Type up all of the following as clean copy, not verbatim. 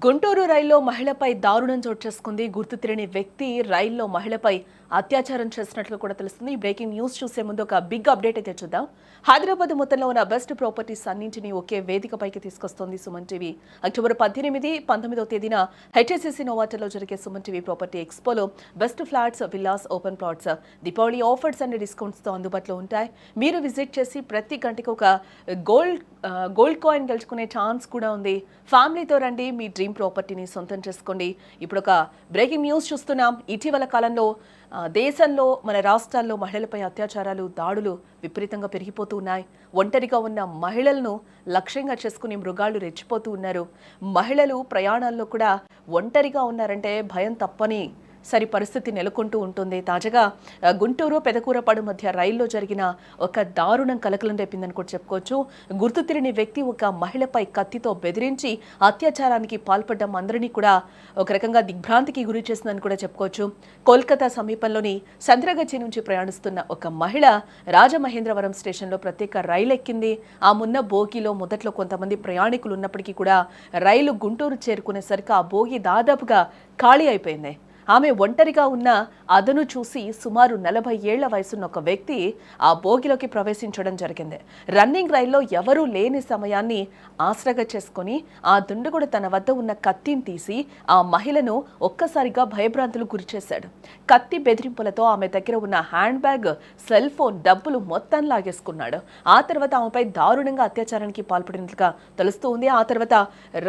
గుంటూరు రైల్లో మహిళపై దారుణం చోటు చేసుకుంది. గుర్తు తెలియని వ్యక్తి రైల్లో మహిళపై అత్యాచారం చేసినట్లు కూడా తెలుస్తుంది. బ్రేకింగ్ న్యూస్ చూసే ముందు ఒక బిగ్ అప్డేట్ అయితే చూద్దాం. హైదరాబాద్ మొత్తంలో ఉన్న బెస్ట్ ప్రాపర్టీస్ అన్నింటినీ ఒకే వేదికపైకి తీసుకొస్తోంది సుమన్ టీవీ. అక్టోబర్ 18, 19వ తేదీన హెచ్ఎస్సిసి నోవాటర్లో జరిగే సుమన్ టీవీ ప్రాపర్టీ ఎక్స్పోలో best flats, villas, open plots, Deepavali offers and డిస్కౌంట్స్తో అందుబాటులో ఉంటాయి. మీరు విజిట్ చేసి ప్రతి గంటకి ఒక గోల్డ్ కాయిన్ గెలుచుకునే ఛాన్స్ కూడా ఉంది. ఫ్యామిలీతో రండి, మీ డ్రీమ్ ప్రాపర్టీని సొంతం చేసుకోండి. ఇప్పుడు ఒక బ్రేకింగ్ న్యూస్ చూస్తున్నాం. ఇటీవల కాలంలో దేశంలో మన రాష్ట్రాల్లో మహిళలపై అత్యాచారాలు, దాడులు విపరీతంగా పెరిగిపోతూ ఉన్నాయి. ఒంటరిగా ఉన్న మహిళలను లక్ష్యంగా చేసుకుని మృగాళ్ళు రెచ్చిపోతూ ఉన్నారు. మహిళలు ప్రయాణాల్లో కూడా ఒంటరిగా ఉన్నారంటే భయం తప్పని పరిస్థితి నెలకొంటూ ఉంటుంది. తాజాగా గుంటూరు పెదకూరపాడు మధ్య రైల్లో జరిగిన ఒక దారుణం కలకలం రేపిందని కూడా చెప్పుకోవచ్చు. గుర్తు తెలియని వ్యక్తి ఒక మహిళపై కత్తితో బెదిరించి అత్యాచారానికి పాల్పడడం అందరినీ కూడా ఒక రకంగా దిగ్భ్రాంతికి గురి చేసిందని కూడా చెప్పుకోవచ్చు. కోల్కతా సమీపంలోని సంత్రగచ్చి నుంచి ప్రయాణిస్తున్న ఒక మహిళ రాజమహేంద్రవరం స్టేషన్లో ప్రత్యేక రైలు ఎక్కింది. ఆ మున్న బోగిలో మొదట్లో కొంతమంది ప్రయాణికులు ఉన్నప్పటికీ కూడా రైలు గుంటూరు చేరుకునేసరికి ఆ బోగి దాదాపుగా ఖాళీ అయిపోయింది. ఆమె ఒంటరిగా ఉన్న అదను చూసి సుమారు 40 ఏళ్ల వయసున్న ఒక వ్యక్తి ఆ బోగిలోకి ప్రవేశించడం జరిగింది. రన్నింగ్ రైల్లో ఎవరూ లేని సమయాన్ని ఆసరాగా చేసుకుని ఆ దుండగుడు తన వద్ద ఉన్న కత్తిని తీసి ఆ మహిళను ఒక్కసారిగా భయభ్రాంతులు గురిచేశాడు. కత్తి బెదిరింపులతో ఆమె దగ్గర ఉన్న హ్యాండ్ బ్యాగ్, సెల్ ఫోన్, డబ్బులు మొత్తం లాగేసుకున్నాడు. ఆ తర్వాత ఆమెపై దారుణంగా అత్యాచారానికి పాల్పడినట్లుగా తెలుస్తూ ఉంది. ఆ తర్వాత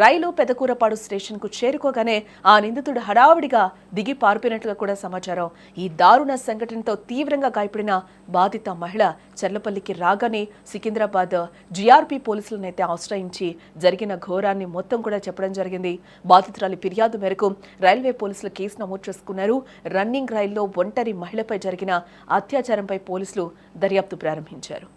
రైలు పెదకూరపాడు స్టేషన్కు చేరుకోగానే ఆ నిందితుడు హడావుడిగా దిగి పారిపోయినట్లుగా కూడా సమాచారం. ఈ దారుణ సంఘటనతో తీవ్రంగా గాయపడిన బాధిత మహిళ చర్లపల్లికి రాగానే సికింద్రాబాద్ జీఆర్పీ పోలీసులనైతే ఆశ్రయించి జరిగిన ఘోరాన్ని మొత్తం కూడా చెప్పడం జరిగింది. బాధితురాలి ఫిర్యాదు మేరకు రైల్వే పోలీసులు కేసు నమోదు చేసుకున్నారు. రన్నింగ్ రైల్లో ఒంటరి మహిళపై జరిగిన అత్యాచారంపై పోలీసులు దర్యాప్తు ప్రారంభించారు.